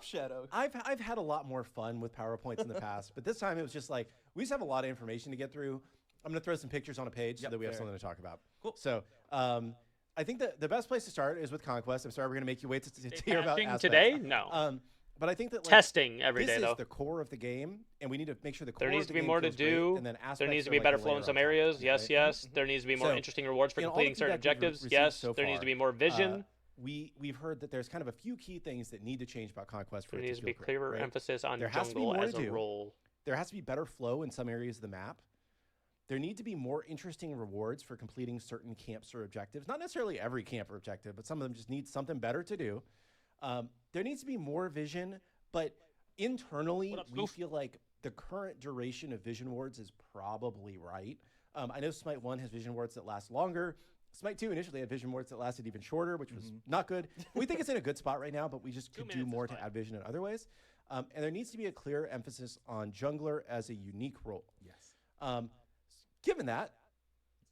Shadow. I've had a lot more fun with PowerPoints in the past, but this time it was just like, we just have a lot of information to get through. I'm going to throw some pictures on a page so that we have something to talk about. Cool. So I think that the best place to start is with Conquest. I'm sorry we're going to make you wait to hear about aspects. Today? No. But I think that testing every day, this though. is the core of the game, and we need to make sure the core there needs of to the be game more to feels great, do. and then There needs to aspects be are better like a flow in layer some on top, areas. Yes, right? yes. There needs to be more interesting rewards for in all the completing certain feedback we've objectives. received Yes. so There needs to far, be more vision. We've heard that there's kind of a few key things that need to change about Conquest for There it needs to to be feel great, clearer right? emphasis on There has to be jungle more as to a do. role. There has to be better flow in some areas of the map. There need to be more interesting rewards for completing certain camps or objectives. Not necessarily every camp or objective, but some of them just need something better to do. There needs to be more vision, but internally, we feel like the current duration of vision wards is probably right. I know Smite 1 has vision wards that last longer. Smite 2 initially had vision wards that lasted even shorter, which was not good. We think it's in a good spot right now, but we just could do more to add vision in other ways. And there needs to be a clear emphasis on jungler as a unique role. Yes. Given that,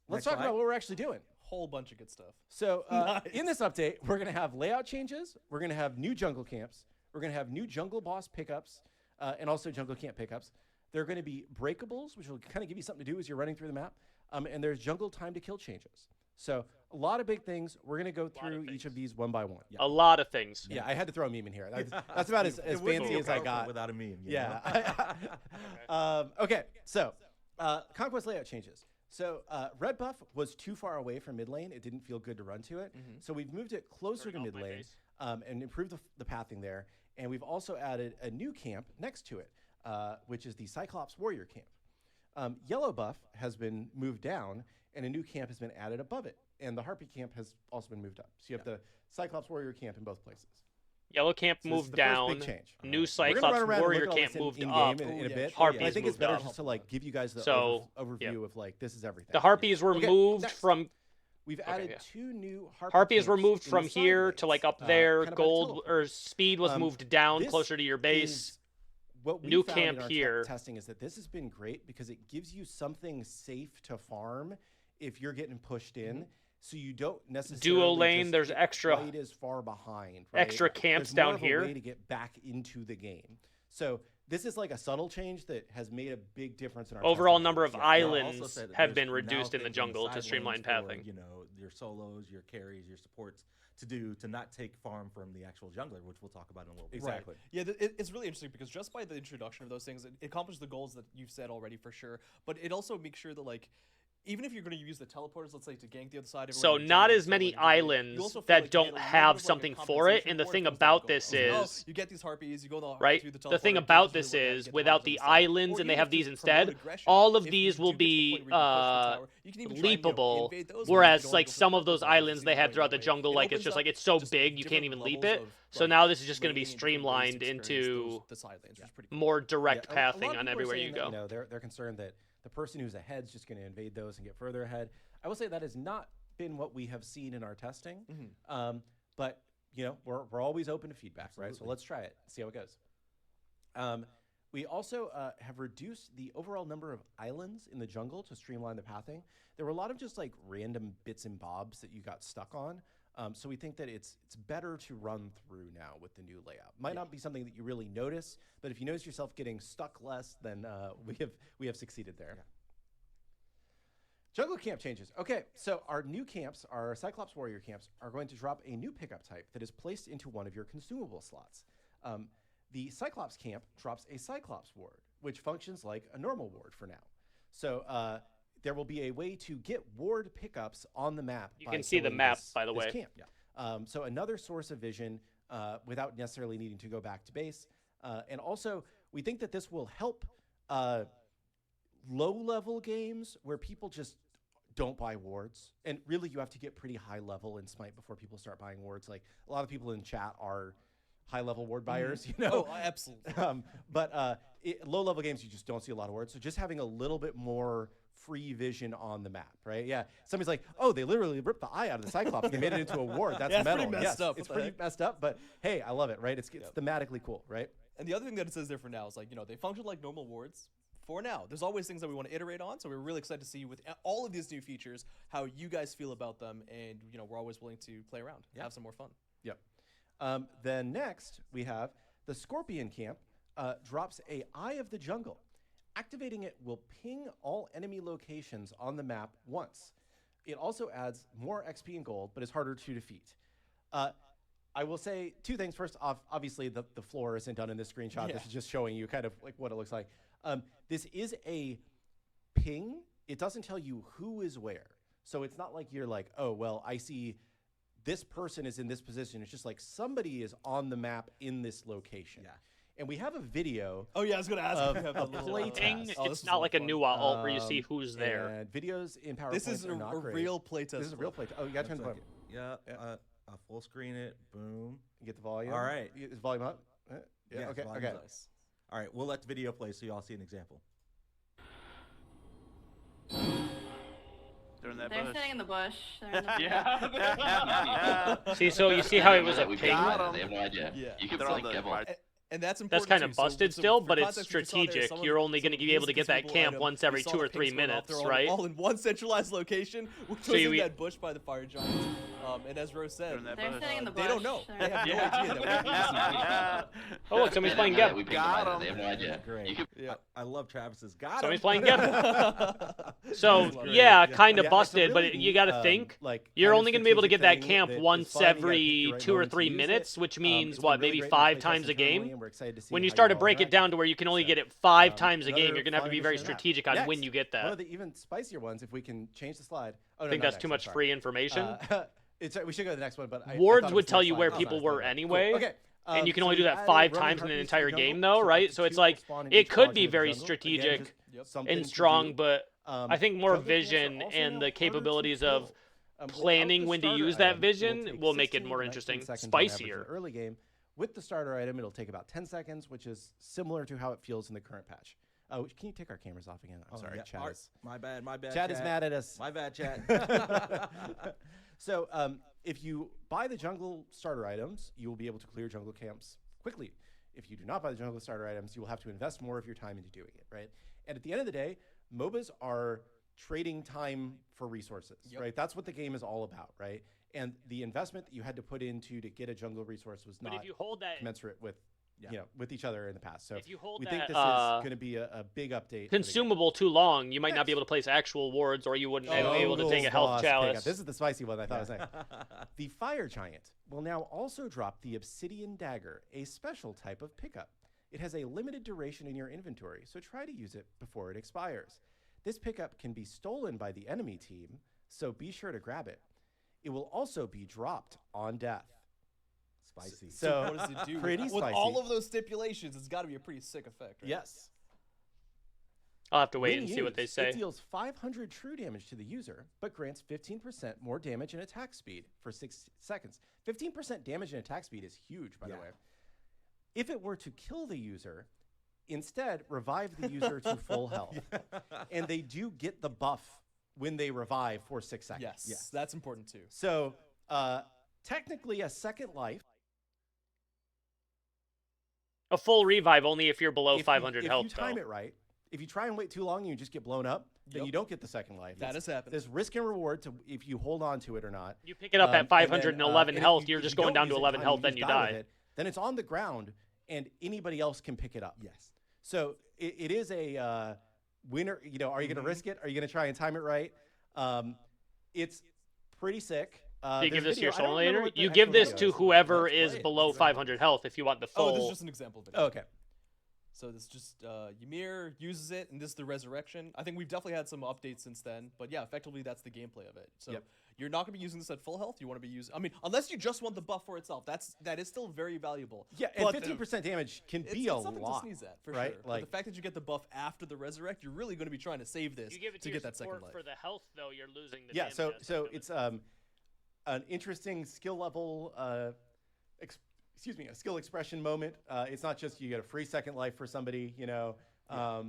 let's talk about what we're actually doing. Whole bunch of good stuff. So in this update, we're going to have layout changes. We're going to have new jungle camps. We're going to have new jungle boss pickups and also jungle camp pickups. There are going to be breakables, which will kind of give you something to do as you're running through the map. And there's jungle time to kill changes. So a lot of big things. We're going to go through each of these one by one. A lot of things. Yeah, I had to throw a meme in here. That's about as fancy as I got. Without a meme. Yeah. Okay, so Conquest layout changes. So red buff was too far away from mid lane. It didn't feel good to run to it. So we've moved it closer to mid lane and improved the pathing there. And we've also added a new camp next to it, which is the Cyclops Warrior camp. Yellow buff has been moved down, and a new camp has been added above it. And the Harpy camp has also been moved up. So you have the Cyclops Warrior camp in both places. Yellow camp moved down. Big change. New Cyclops Warrior camp moved up. In a bit. Harpies I think it's moved better up. just to like give you guys the overview of like this is everything. The Harpies were moved from. We've added two new Harpies were moved from here to like up there. kind of Gold or speed was moved down closer to your base. What we New found camp in our here. testing is that this has been great because it gives you something safe to farm if you're getting pushed in. So you don't necessarily Duo lane, just there's get extra quite as far behind. Right? extra camps There's more down of a here. way to get back into the game. So this is like a subtle change that has made a big difference in our Overall testing number of numbers. islands have been reduced in the jungle to streamline pathing. You know, your solos, your carries, your supports to not take farm from the actual jungler, which we'll talk about in a little bit. Exactly. Yeah, it's really interesting because just by the introduction of those things, it accomplishes the goals that you've said already for sure. But it also makes sure that like, even if you're going to use the teleporters, let's say to gank the other side. So not as many islands that don't have something for it. And the thing about this is, you get these Harpies, you go right? The thing about this is, without the islands and they have these instead, all of these will be leapable. Whereas like some of those islands they had throughout the jungle, like it's just like it's so big you can't even leap it. So now this is just going to be streamlined into more direct pathing on everywhere you go. You know, they're concerned that the person who's ahead is just going to invade those and get further ahead. I will say that has not been what we have seen in our testing. But, you know, we're always open to feedback, right? So let's try it, see how it goes. We also have reduced the overall number of islands in the jungle to streamline the pathing. There were a lot of just like random bits and bobs that you got stuck on. So we think that it's better to run through now with the new layout. Might not be something that you really notice, but if you notice yourself getting stuck less, then we have succeeded there. Jungle camp changes. Okay, so our new camps, our Cyclops Warrior camps, are going to drop a new pickup type that is placed into one of your consumable slots. The Cyclops camp drops a Cyclops ward, which functions like a normal ward for now. So there will be a way to get ward pickups on the map. You can see the map, by the way. Camp. So another source of vision without necessarily needing to go back to base. And also, we think that this will help low-level games where people just don't buy wards. And really, you have to get pretty high level in Smite before people start buying wards. Like, a lot of people in chat are high-level ward buyers, you know? Oh, absolutely. But low-level games, you just don't see a lot of wards. So just having a little bit more free vision on the map, right? Yeah. Somebody's like, oh, they literally ripped the eye out of the Cyclops. They made it into a ward. That's metal. Pretty messed up. It's pretty messed up, but hey, I love it, right? It's thematically cool, right? And the other thing that it says there for now is like, you know, they function like normal wards for now. There's always things that we want to iterate on, so we're really excited to see with all of these new features how you guys feel about them, and you know, we're always willing to play around, have some more fun. Yep. Then next we have The Scorpion Camp drops a Eye of the Jungle. Activating it will ping all enemy locations on the map once. It also adds more XP and gold, but is harder to defeat. I will say 2 things. First off, obviously the floor isn't done in this screenshot. This is just showing you kind of like what it looks like. This is a ping. It doesn't tell you who is where. So it's not like you're like, oh, well, I see this person is in this position. It's just like somebody is on the map in this location. Yeah. And we have a video. Oh, yeah, I was going to ask if you have a play ping. test. It's not like a new alt where you see who's there. And videos in PowerPoint This is a real playtest. This is a real playtest. Oh, you got to turn the volume. Yeah. I'll full screen it. Boom. You get the volume. All right. Is volume up? Yeah. Okay. Okay. Nice. All right. We'll let the video play so you all see an example. They're in that They're bush. sitting in the bush. They're in the Yeah. See, so you see how it was a We ping? got 'em. They have no idea. Yeah. You can They're on like the give 'em. right. And that's important. That's kind too. of busted still, for but it's context, what you saw there, strategic. someone- You're only going to be able to get that consumable camp item. once We every saw 2 the or 3 pings going off. minutes, They're all- right? All in one centralized location, which So was you in eat- that bush by the fire giant. And as Rose said, They're in that They're bush. sitting in the bush. they don't know. They're They in the have no bush. idea that we're Oh, look, somebody's playing Yeah, Geb. we pinged Got them. 'em. They have no idea. Great. You can Yeah. I love Travis's. Got Somebody's him. playing Geb. So, That's great. yeah, Yeah. kind of Yeah, it's a busted, but really you neat, got to think. like, You're kind of only going to be able to get strategic that thing camp that is once fun. You gotta pick every the right 2 or moment to 3 use it. minutes, which means, It's what, been really maybe great to 5 play times test a game? internally, and we're excited to see When you how start to all break it interact. down to where you can only So, get it 5 times a game, another you're going to have to be fun very addition to that. strategic on when Next, you get One that. of the even spicier ones, if we can change the slide. Oh, I no, think not that's too next, much I'm free sorry. information. We should go to the next one, but I Wards thought it would was tell next you slide. where Oh, people nice, were nice. anyway. Cool. Okay. And you can so only do we that added 5 running times in an harpies entire to the jungle, game, though, so right? up to So it's 2 like, will spawn in it each could quadrant be of the very jungle. Again, strategic just Yep. something and to strong, do. but I think more jungle camps are vision also and now the harder to capabilities of kill. Without planning the when to starter use that item, it vision take will make it 16 more to 19 interesting, seconds on average in spicier. the early game. With the starter item, it'll take about 10 seconds, which is similar to how it feels in the current patch. Can you take our cameras off again? I'm sorry, Yeah. Chad is. My bad. Chad is mad at us. My bad, Chad. So if you buy the jungle starter items, you will be able to clear jungle camps quickly. If you do not buy the jungle starter items, you will have to invest more of your time into doing it, right? And at the end of the day, MOBAs are trading time for resources, right? That's what the game is all about, right? And the investment that you had to put into to get a jungle resource was But not if you hold that commensurate with with each other in the past. So If you hold we think that, this is going to be a big update. for the game. consumable too long, you might not be able to place actual wards, or you wouldn't be able to take a health boss chalice. pickup. This is the spicy one I thought I was saying. The Fire Giant will now also drop the Obsidian Dagger, a special type of pickup. It has a limited duration in your inventory, so try to use it before it expires. This pickup can be stolen by the enemy team, so be sure to grab it. It will also be dropped on death. Spicy. So what does it do? pretty With spicy. all of those stipulations, it's got to be a pretty sick effect, right? Yes. I'll have to wait When and see what they used, say. It deals 500 true damage to the user, but grants 15% more damage and attack speed for 6 seconds. 15% damage and attack speed is huge, by the way. If it were to kill the user, instead revive the user to full health. And they do get the buff when they revive for 6 seconds. Yes, that's important too. So technically a second life. A full revive only if you're below If 500 health, If you time though. it right, if you try and wait too long and you just get blown up, then Yep. you don't get the second life. That has happened. There's risk and reward to if you hold on to it or not. You pick it up at and 511 then, health, and if you're if just you going don't down to use it 11 time, health, then you just with die. it, then it's on the ground, and anybody else can pick it up. Yes. So it is a winner. You know, are you going to risk it? Are you going to try and time it right? It's pretty sick. Do you give there's this to your video. I don't soul remember later? what the You give actual this video to is. whoever Let's is play it. below Exactly. 500 health if you want the Oh, full. this is just an example video. Oh, okay. So this is just Ymir uses it, and this is the resurrection. I think we've definitely had some updates since then, but yeah, effectively that's the gameplay of it. So Yep. you're not going to be using this at full health. You want to be using, I mean, unless you just want the buff for itself. That is still very valuable. Yeah, and But 15% damage can it's, be it's a something lot. to sneeze at for right? sure. But Like the fact that you get the buff after the resurrect, you're really going to be trying to save this You give it to to get your that second support life. for the health, though, you're losing the yeah, damage so aspect so of it. it's an interesting skill level. A skill expression moment. It's not just you get a free second life for somebody, you know. Yeah,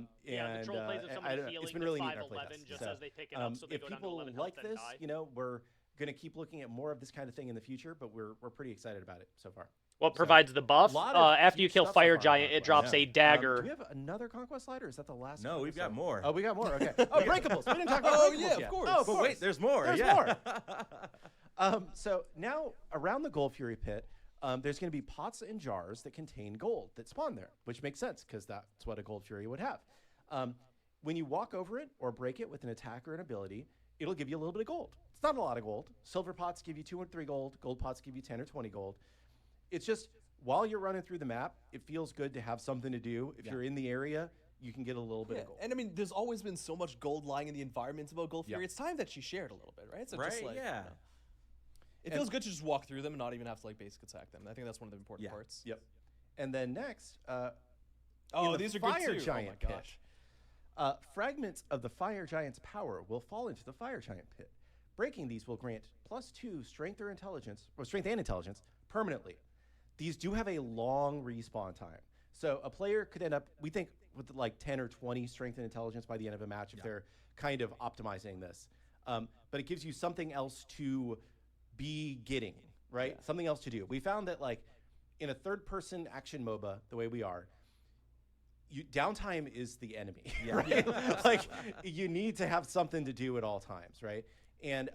and the troll plays with somebody it's healing been to really neat in our 511 playtest. just So, as they pick it up, so they if go down to people 11 like health and this, die. you know, we're going to keep looking at more of this kind of thing in the future, but we're pretty excited about it so far. What provides the buff? lot of After you huge kill stuff so Fire far in Giant, it Conquest. drops Yeah. a dagger. Do we have another Conquest slider? Or is that the last? No, we've Conquest got slider? more. Oh, we got more. Okay. Oh, Breakables. We didn't talk about Oh, Breakables yeah, of yet. course. Oh, of But course. wait, there's more. There's yeah. more. So now around the Gold Fury pit, there's going to be pots and jars that contain gold that spawn there, which makes sense because that's what a Gold Fury would have. When you walk over it or break it with an attack or an ability, it'll give you a little bit of gold. It's not a lot of gold. Silver pots give you 2 or 3 gold. Gold pots give you 10 or 20 gold. It's just while you're running through the map, it feels good to have something to do. If you're in the area, you can get a little bit of gold. And I mean, there's always been so much gold lying in the environments about Gold Fury. It's time that she shared a little bit, right? So just like, it feels good to just walk through them and not even have to like basic attack them. I think that's one of the important parts. Yep. And then next, these are good too. Giant oh my gosh. Pit, fragments of the fire giant's power will fall into the fire giant pit. Breaking these will grant +2 strength or intelligence, or strength and intelligence permanently. These do have a long respawn time. So a player could end up, we think, with like 10 or 20 strength and intelligence by the end of a match if they're kind of optimizing this. But it gives you something else to be getting, right? Yeah. Something else to do. We found that like in a third-person action MOBA, the way we are, downtime is the enemy, right? Like you need to have something to do at all times, right? And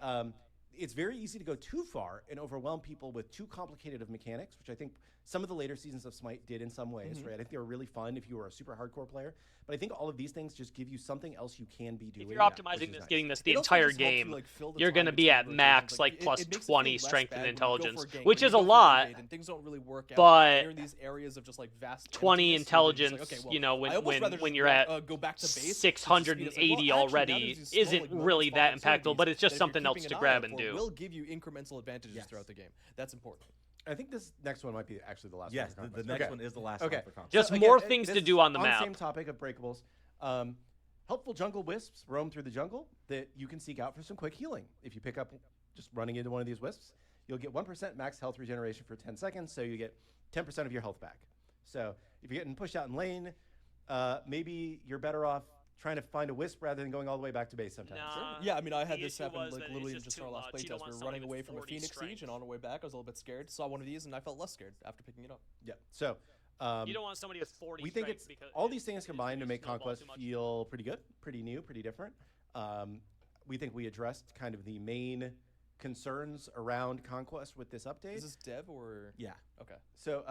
it's very easy to go too far and overwhelm people with too complicated of mechanics, which I think some of the later seasons of Smite did in some ways, right? I think they were really fun if you were a super hardcore player. But I think all of these things just give you something else you can be doing. If you're optimizing this, getting this the entire game, you're going to be at max like plus 20 strength and intelligence, which is a lot. And things don't really work out. But you're in these areas of just like vast 20 emptiness, intelligence, like, okay, well, you know, when you're at go back to base, 680 already isn't really that impactful, but it's just something else to grab and do. Will give you incremental advantages throughout the game. That's important. I think this next one might be actually the last one. Yes, the next one is the last one for Conquest. Just so more again, things this to do on the on map. The same topic of breakables. Helpful jungle wisps roam through the jungle that you can seek out for some quick healing. If you pick up just running into one of these wisps, you'll get 1% max health regeneration for 10 seconds, so you get 10% of your health back. So if you're getting pushed out in lane, maybe you're better off trying to find a wisp rather than going all the way back to base sometimes. Nah, yeah, I mean, I had this happen like literally just our last playtest. We were running away from a Phoenix Siege, and on our way back, I was a little bit scared. Saw one of these, and I felt less scared after picking it up. Yeah. So you don't want somebody with 40. We think it's all these things combined to make Conquest feel pretty good, pretty new, pretty different. We think we addressed kind of the main concerns around Conquest with this update. Is this dev or? Yeah. Okay. So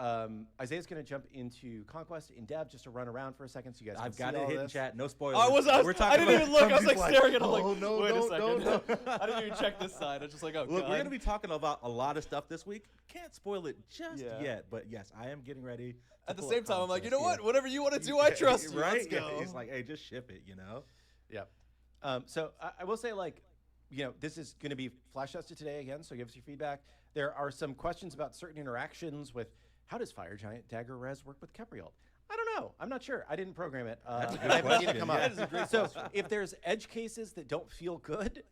Isaiah's going to jump into Conquest in dev just to run around for a second so you guys can I've see got it all hidden this. chat. No spoilers. I didn't even look. I was like staring at him like, oh, no, wait a no, second. no. I didn't even check this side. I was just like, oh, Look, God. we're going to be talking about a lot of stuff this week. Can't spoil it just Yeah. yet, but yes, I am getting ready. At the same time, I'm like, you know what? Whatever you want to do, I trust you. Right? Let's go. Yeah, it's like, hey, just ship it, you know? Yeah. So I will say, like, you know, this is going to be flash tested today again, so give us your feedback. There are some questions about certain interactions with how does Fire Giant Dagger Res work with Kepriel? I don't know. I'm not sure. I didn't program it. That's a good I haven't seen it question. come Yeah, up. that is a great So question. if there's edge cases that don't feel good,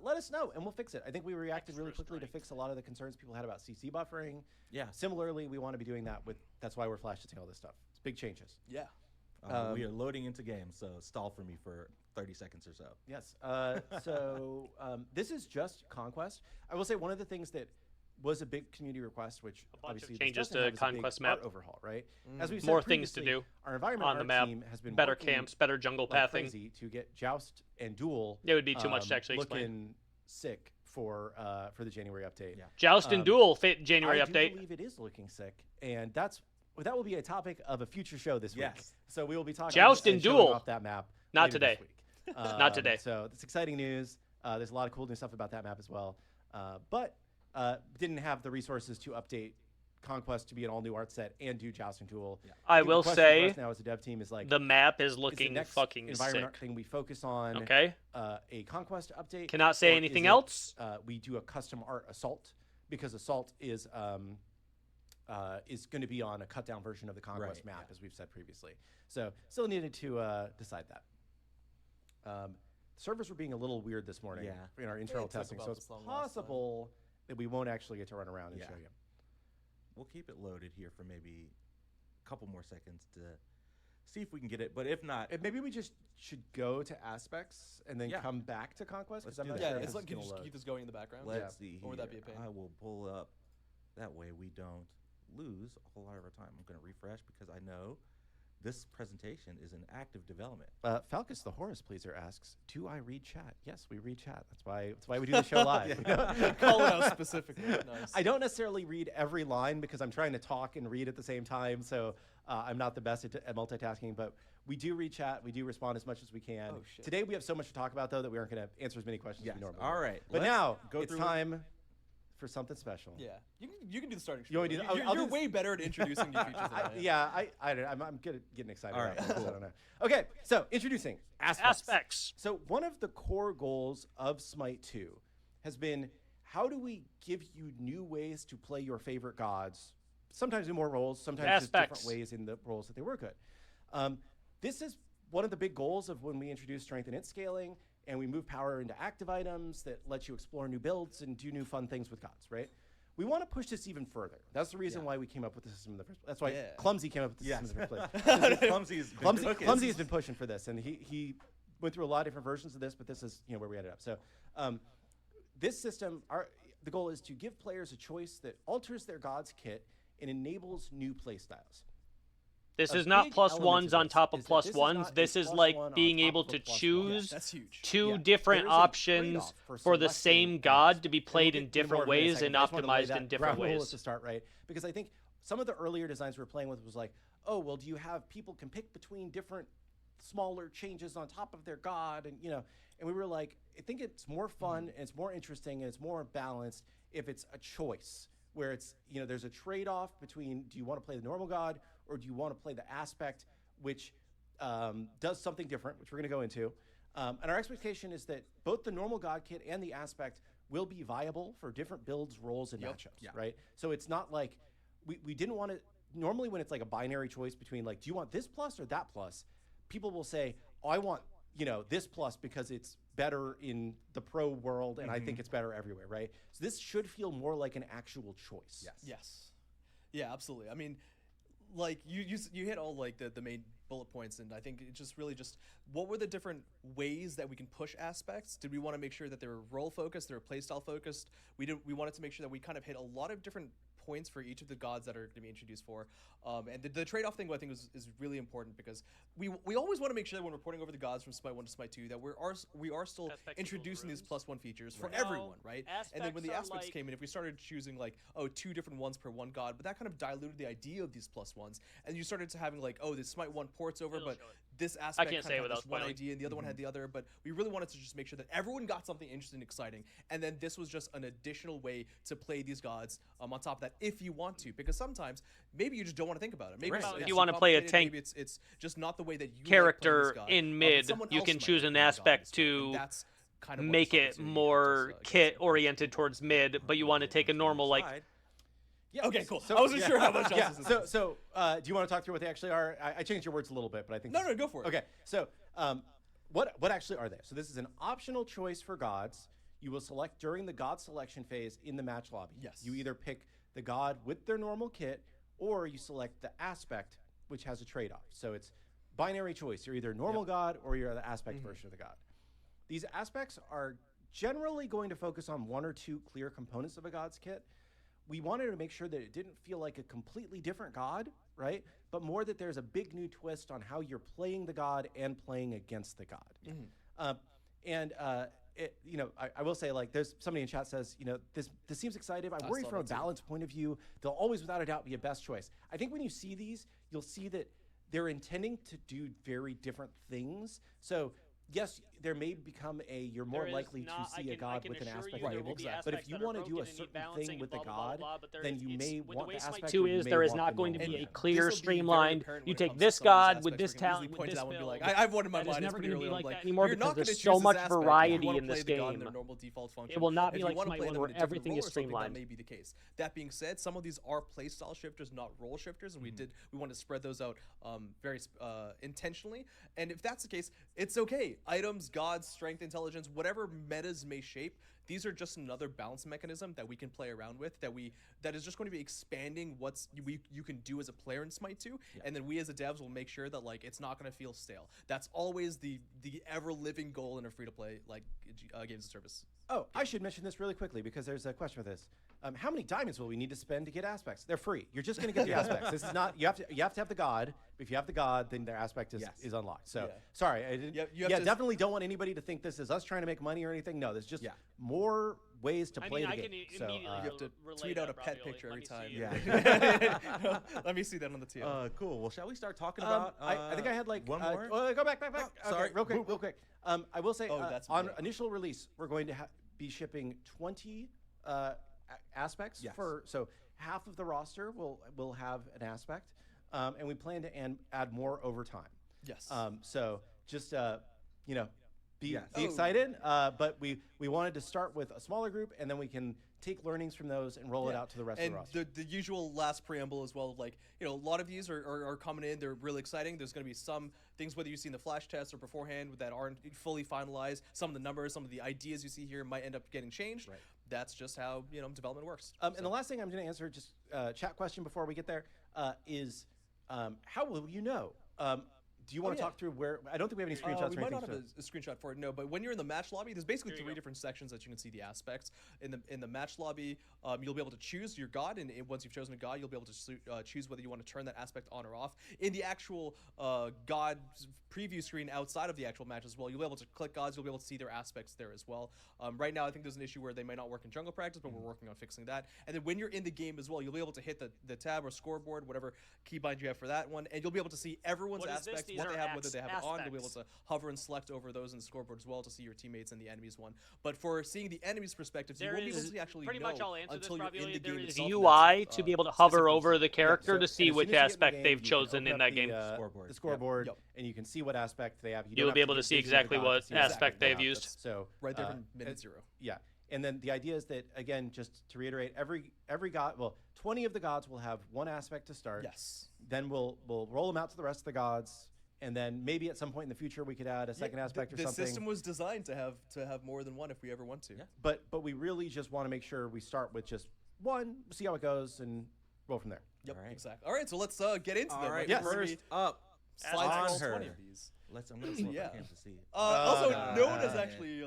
let us know and we'll fix it. I think we reacted really quickly to fix a lot of the concerns people had about CC buffering. Yeah. Similarly, we want to be doing that with. That's why we're flash testing all this stuff. It's big changes. Yeah. We are loading into games, so stall for me for 30 seconds or so. Yes. This is just Conquest. I will say one of the things that was a big community request, which obviously changes this doesn't to have, is a big Conquest map. art overhaul, right? As we've said More things to previously, do our environment on the art map. team has been Better working camps, better jungle like pathing. crazy to get Joust and Duel. It would be too much to actually looking explain. sick for the January update. Yeah. Joust and Duel fit January I do update. believe it is looking sick, and that will be a topic of a future show this week. Yes. So we will be talking Joust and showing Duel. off that map. Not later this today. week. Not today. So that's exciting news. There's a lot of cool new stuff about that map as well. But didn't have the resources to update Conquest to be an all-new art set and do Joust and Duel. Yeah. I think the will question for say us now as a dev team is like the map is is the looking next fucking environment sick. art thing we focus on. Okay. A Conquest update. Cannot say or anything is it, else. We do a custom art Assault because Assault is going to be on a cut-down version of the Conquest Right, map, yeah. as we've said previously. So still needed to decide that. Servers were being a little weird this morning Yeah. in our internal it took testing, about so it's this long last time. possible that we won't actually get to run around and Yeah. show you. We'll keep it loaded here for maybe a couple more seconds to see if we can get it. But if not, And maybe we just should go to aspects and then Yeah. come back to Conquest. Let's 'Cause I'm do not that. sure Yeah, if it's this like, is can you gonna just load. keep this going in the background? let's see here. Or would that be a pain? I will pull up. That way we don't lose a whole lot of our time. I'm going to refresh because I know this presentation is in active development. Falcus the Horus Pleaser asks, "Do I read chat?" Yes, we read chat. That's why we do the show live. You know? Call it out specifically. Nice. I don't necessarily read every line because I'm trying to talk and read at the same time, so I'm not the best at multitasking. But we do read chat. We do respond as much as we can. Oh, shit. Today we have so much to talk about though that we aren't going to answer as many questions as we normally. All right. But let's now go it's through time for something special. Yeah, you can do the starting. You want me to do- You're way better at introducing new features than I am. Yeah, I'm good at getting excited. All right, about this, cool. I don't know. Okay, so introducing aspects. Aspects. So one of the core goals of Smite 2 has been, how do we give you new ways to play your favorite gods, sometimes in more roles, sometimes just Aspects. different ways in the roles that they work at. This is one of the big goals of when we introduce strength and int scaling, and we move power into active items that let you explore new builds and do new fun things with gods, right? We want to push this even further. That's the reason why we came up with the system in the first place. That's why Clumsy came up with the system in the first place. Clumsy has been pushing for this, and he went through a lot of different versions of this, but this is where we ended up. So this system, the goal is to give players a choice that alters their god's kit and enables new play styles. This A is not big plus element ones to on this top is of that plus this is ones. not a This is plus like one on being top able of a to plus one. choose That's huge. two Yeah, different there is a options trade-off for the selecting same gods. god to be And we'll played get in into more different of it in a ways second, and but I just wanted to lay optimized that in different ground rule ways. at the start, right? Because I think some of the earlier designs we were playing with was like, oh, well, do you have people can pick between different smaller changes on top of their god, and and we were like, I think it's more fun and it's more interesting and it's more balanced if it's a choice where it's there's a trade-off between, do you want to play the normal god or do you want to play the aspect, which does something different, which we're going to go into. And our expectation is that both the normal god kit and the aspect will be viable for different builds, roles, and matchups, right? So it's not like we didn't want to. Normally, when it's like a binary choice between like, do you want this plus or that plus, people will say, oh, I want this plus because it's better in the pro world, and I think it's better everywhere, right? So this should feel more like an actual choice. Yes. Yeah, absolutely. I mean, like you hit all like the main bullet points, and I think it just really what were the different ways that we can push aspects? Did we want to make sure that they were role focused, they were playstyle focused? We wanted to make sure that we kind of hit a lot of different points for each of the gods that are going to be introduced for. And the trade-off thing, I think, is really important, because we always want to make sure that when we're porting over the gods from Smite 1 to Smite 2 that we are still introducing these +1 features for everyone, right? And then when the aspects came in, if we started choosing like, oh, 2 different ones per one god, but that kind of diluted the idea of these +1s, and you started to having like, oh, this Smite 1 ports over, but this aspect kind of had this one idea and the other one had the other. But we really wanted to just make sure that everyone got something interesting and exciting, and then this was just an additional way to play these gods on top of that, if you want to, because sometimes maybe you just don't want to think about it. Maybe if you want to play a tank, maybe it's just not the way that you character like in mid, you can choose an aspect to kind of make it more kit oriented towards mid, but you want to take a normal like. Yeah. Okay, cool. So, I wasn't sure how much else. So do you want to talk through what they actually are? I changed your words a little bit, but I think no, go for it. Okay, so what actually are they? So this is an optional choice for gods. You will select during the god selection phase in the match lobby. Yes. You either pick the god with their normal kit, or you select the aspect, which has a trade-off. So it's binary choice. You're either normal god or you're the aspect version of the god. These aspects are generally going to focus on one or two clear components of a god's kit. We wanted to make sure that it didn't feel like a completely different god, right? But more that there's a big new twist on how you're playing the god and playing against the god. I will say, like, there's somebody in chat says, this seems exciting. I worry from a balance point of view, they'll always, without a doubt, be a best choice. I think when you see these, you'll see that they're intending to do very different things. So yes, there may become you're more likely to see a god with an aspect label. But if you want to do a certain thing with the god, then you may want the aspect. Two is there is not going to be a clear, streamlined. You take this god with this talent, with this build. I've wanted my It's mind. never It's going to be like like that anymore because there's so much variety in this game. It will not be like Smite 1 where everything is streamlined. That may be the case. That being said, some of these are playstyle shifters, not role shifters, and we want to spread those out very intentionally. And if that's the case, it's okay. Items, gods, strength, intelligence, whatever metas may shape, these are just another balance mechanism that we can play around with, that is just going to be expanding what you can do as a player in Smite 2, and then we as a devs will make sure that like it's not going to feel stale. That's always the ever living goal in a free to play like games of service. Oh, I should mention this really quickly because there's a question with this. how many diamonds will we need to spend to get aspects? They're free. You're just going to get the aspects. This is not, you have to have the god. But if you have the god, then their aspect is unlocked. So sorry, I didn't, definitely don't want anybody to think this is us trying to make money or anything. No, there's just more ways to play the game. So you have to tweet out a pet picture every time. Let me see that on the TL. Cool. Well, shall we start talking about? I think I had like one more. Go back. Oh, sorry, okay, real quick. I will say on big. initial release, we're going to be shipping 20 aspects so half of the roster will have an aspect, and we plan to add more over time. Yes. So just be excited. But we wanted to start with a smaller group, and then we can take learnings from those and roll it out to the rest of the roster. And the usual last preamble as well, like, a lot of these are coming in. They're really exciting. There's going to be some things, whether you see in the flash test or beforehand, that aren't fully finalized. Some of the numbers, some of the ideas you see here might end up getting changed. Right. That's just how development works. And the last thing I'm going to answer, just chat question before we get there, is how will you know? Do you want to talk through where? I don't think we have any screenshots. We might not have a screenshot for it, no. But when you're in the match lobby, there's basically three different sections that you can see the aspects. In the match lobby, you'll be able to choose your god, and once you've chosen a god, you'll be able to choose whether you want to turn that aspect on or off. In the actual god preview screen outside of the actual match as well, you'll be able to click gods. You'll be able to see their aspects there as well. Right now, I think there's an issue where they might not work in jungle practice, but we're working on fixing that. And then when you're in the game as well, you'll be able to hit the tab or scoreboard, whatever keybind you have for that one, and you'll be able to see everyone's aspects, what they have, whether they have it on. You'll be able to hover and select over those in the scoreboard as well to see your teammates and the enemy's one. But for seeing the enemy's perspective, you won't be able to actually pretty know much I'll answer until this, you're in the game There's itself. UI to be able to hover over the character to see as soon which as you get in the aspect game, they've you can chosen open in up that game. The scoreboard, and you can see what aspect they have. You'll be able to see exactly what aspect they've used. So right there from minute 0. Yeah. And then the idea is that, again, just to reiterate, every god, 20 of the gods will have one aspect to start. Yes. Then we'll roll them out to the rest of the gods, and then maybe at some point in the future we could add a second aspect or something. The system was designed to have more than one if we ever want to. Yeah. But we really just want to make sure we start with just one, see how it goes, and roll from there. Yep. All right. Exactly. All right. So let's get into them. All right. Yes. First up, slides for all 20 of these. I'm gonna see if I can to see it. Also, no one has actually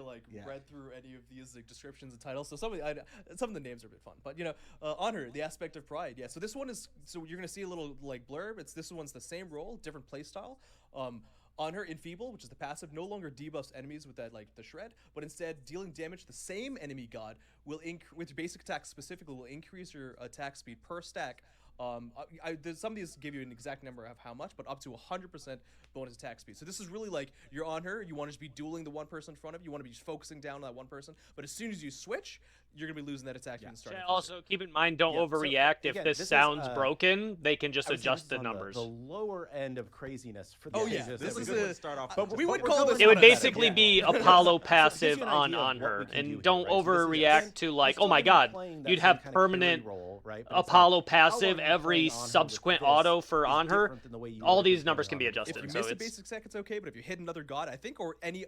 read through any of these descriptions and titles, so some of the names are a bit fun. But Honor, the aspect of pride. Yeah. So this one is you're gonna see a little blurb. This one's the same role, different play style. Honor Enfeeble, which is the passive, no longer debuffs enemies with that the shred, but instead dealing damage to the same enemy god will with your basic attack specifically will increase your attack speed per stack. Some of these give you an exact number of how much, but up to 100% bonus attack speed. So this is really like you're on her. You want to just be dueling the one person in front of you. You want to be just focusing down on that one person. But as soon as you switch, you're gonna be losing that attack speed and starting. Also, keep in mind, don't overreact. So, again, if this sounds broken, they can just adjust the numbers. The lower end of craziness for the this is a good start off. But we would call this. It would basically be Apollo passive on her, and don't overreact to oh my god, you'd have permanent Apollo passive every subsequent auto for on her. All these numbers can be adjusted. If you miss a basic attack, it's okay, but if you hit another god, I think, or any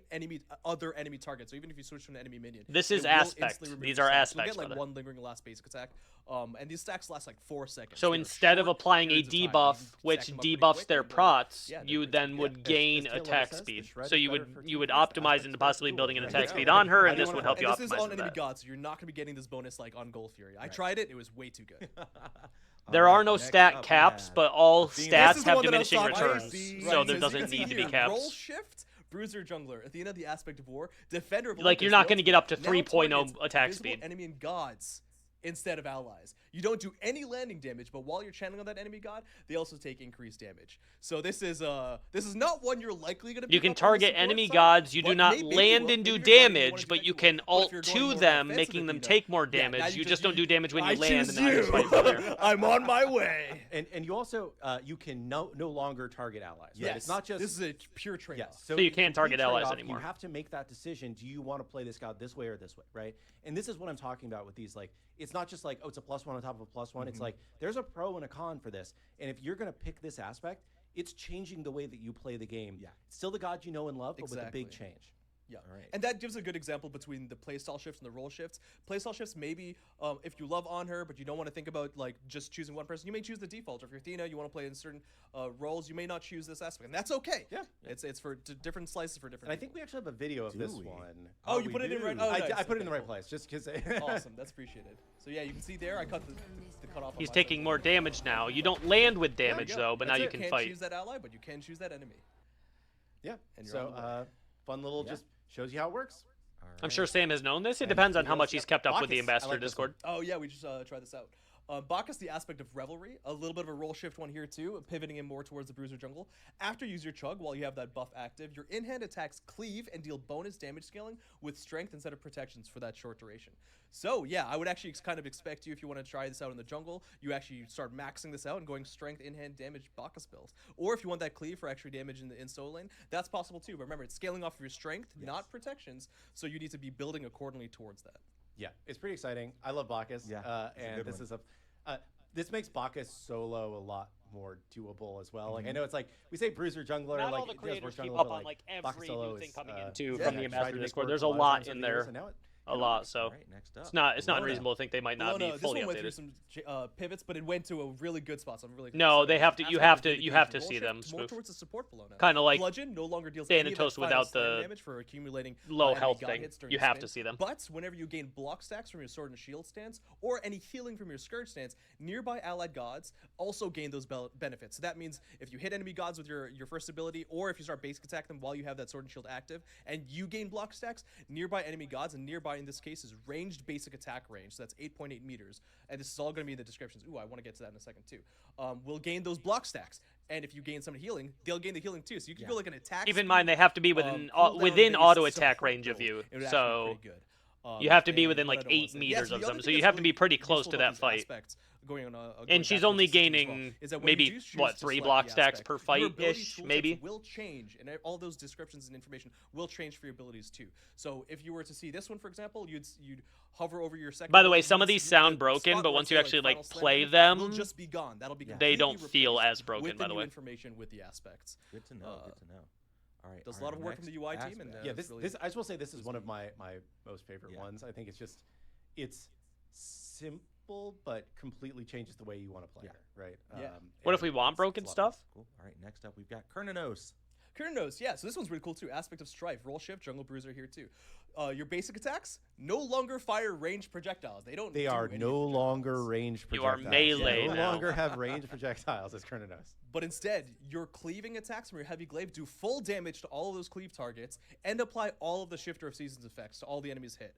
other enemy target, so even if you switch to an enemy minion, this is aspect. These are aspects. You'll get one lingering last basic attack, and these stacks last 4 seconds. So instead of applying a debuff, which debuffs their prots, you then would gain attack speed. So you would optimize into possibly building an attack speed on her, and this would help you optimize. This is on enemy gods, so you're not going to be getting this bonus on Gold Fury. I tried it; it was way too good. There are no stat caps, but all stats have diminishing returns, so there doesn't need to be caps. Roll shift. Bruiser Jungler, Athena, the aspect of war, Defender of you're not going to get up to 3.0 attack speed. Enemy and gods instead of allies. You don't do any landing damage, but while you're channeling on that enemy god, they also take increased damage. So this is not one you're likely going to be. You can target enemy gods. You do not land and do damage, but you can ult to them, making them take more damage. You just don't do damage when you land. And then fight from there. I'm on my way. And you also you can no longer target allies. Right? Yes. It's not just this is a pure trade-off. Yes. So you can't target allies anymore. You have to make that decision. Do you want to play this god this way or this way, right? And this is what I'm talking about with these. It's not just it's a +1 on top of a +1. It's there's a pro and a con for this. And if you're going to pick this aspect, it's changing the way that you play the game. Yeah. It's still the god you know and love, but with a big change. Yeah, All right. and that gives a good example between the playstyle shifts and the role shifts. Playstyle shifts, maybe if you love on her, but you don't want to think about like just choosing one person, you may choose the default. Or if you're Athena, you want to play in certain roles, you may not choose this aspect, and that's okay. Yeah. It's for different slices for different. And I think we actually have a video of Do this we? one. Oh, you we put it in do. right. Oh, nice. I put it in the Okay, right cool. place just because. Awesome, that's appreciated. So yeah, you can see there, I cut the cut off. On He's my taking side. more damage now. You don't land with There you damage go. though, but That's now you it. can Can't fight. choose that ally, but you can choose that enemy. Yeah. And you're So on the way. fun little Yeah. just shows you how it works. All I'm right. sure Sam has known this. It And depends on who how else? much he's Yep. kept up with the Bacchus. I Ambassador like this Discord. Oh yeah, we just try this out. Bacchus, the aspect of revelry, a little bit of a role shift one here too, pivoting in more towards the bruiser jungle. After you use your chug while you have that buff active, your in-hand attacks cleave and deal bonus damage scaling with strength instead of protections for that short duration. So yeah, I would actually kind of expect you, if you want to try this out in the jungle, you actually start maxing this out and going strength in-hand damage Bacchus build. Or if you want that cleave for extra damage in the solo lane, that's possible too. But remember, it's scaling off of your strength, not protections, so you need to be building accordingly towards that. Yeah, it's pretty exciting. I love Bacchus. Yeah, it's a and good this one. is this makes Bacchus solo a lot more doable as well. Like I know it's like we say bruiser jungler, Not like all the it does creators work keep jungler, up but, on like Bacchus every solo new thing is, coming yeah, into yeah, from the tried Ambassador to make Discord. work There's a a lot of lot times in over the years, there. and now it A lot, so All right, next up. it's not Lona. unreasonable to think they might not Lona, be fully this one went through updated. some pivots, but it went to a really good spot. So I'm really No, excited. they have to- you Aspect have of to- you vindication, have to roll see shift them, more Spoof. towards the support Bellona. Kinda like Bludgeon no longer deals any of that Thanatos final without slam the damage for accumulating low enemy health god thing. hits during You the have spin. to see them. But whenever you gain block stacks from your sword and shield stance, or any healing from your scourge stance, nearby allied gods also gain those benefits. So that means if you hit enemy gods with your first ability, or if you start basic attack them while you have that sword and shield active, and you gain block stacks, nearby enemy gods, and nearby in this case is ranged basic attack range, so that's 8.8 meters, and this is all going to be in the descriptions. Ooh, I want to get to that in a second too. Will gain those block stacks, and if you gain some healing, they'll gain the healing too. So you can go like an attack. Keep in speed, mind they have to be within cooldown-based auto attack support range of build. you. It would actually be So pretty good. you have to be And within what like I don't wanna 8 say- meters the of other them. thing So you that's have to be really pretty close useful to about that these fight. aspects, going on, going And back she's to only the system as well, gaining is that when you maybe do choose what to 3 select block the stacks aspect, per your fight ability ish, tooltips maybe. will change, and all those descriptions and information will change for your abilities too. So if you were to see this one, for example, you'd hover over your second. By the way, ability, some of you'd these see sound the broken, spot but where once it's you say, actually final like slam play damage will them, just be gone. That'll be they don't completely feel replaced as broken, with by the new way. information with the aspects. Good to know. Good to know. All right. Does a our lot of work from next the UI team, and aspect. Yeah, it's this really this I just will say this is one of my most favorite Yeah. ones. I think it's just it's simple but completely changes the way you want to play Yeah. her, right? Yeah. What if and we want it's broken a lot of stuff? Cool. All right. Next up, we've got Kernanos. Kurnos, yeah, so this one's really cool too. Aspect of Strife, roll shift, jungle bruiser here too. Your basic attacks no longer fire ranged projectiles. They don't. They do are any no projectiles. longer ranged You are projectiles. melee no now. longer have ranged projectiles as Kernanos. But instead, your cleaving attacks from your heavy glaive do full damage to all of those cleave targets and apply all of the Shifter of Seasons effects to all the enemies hit.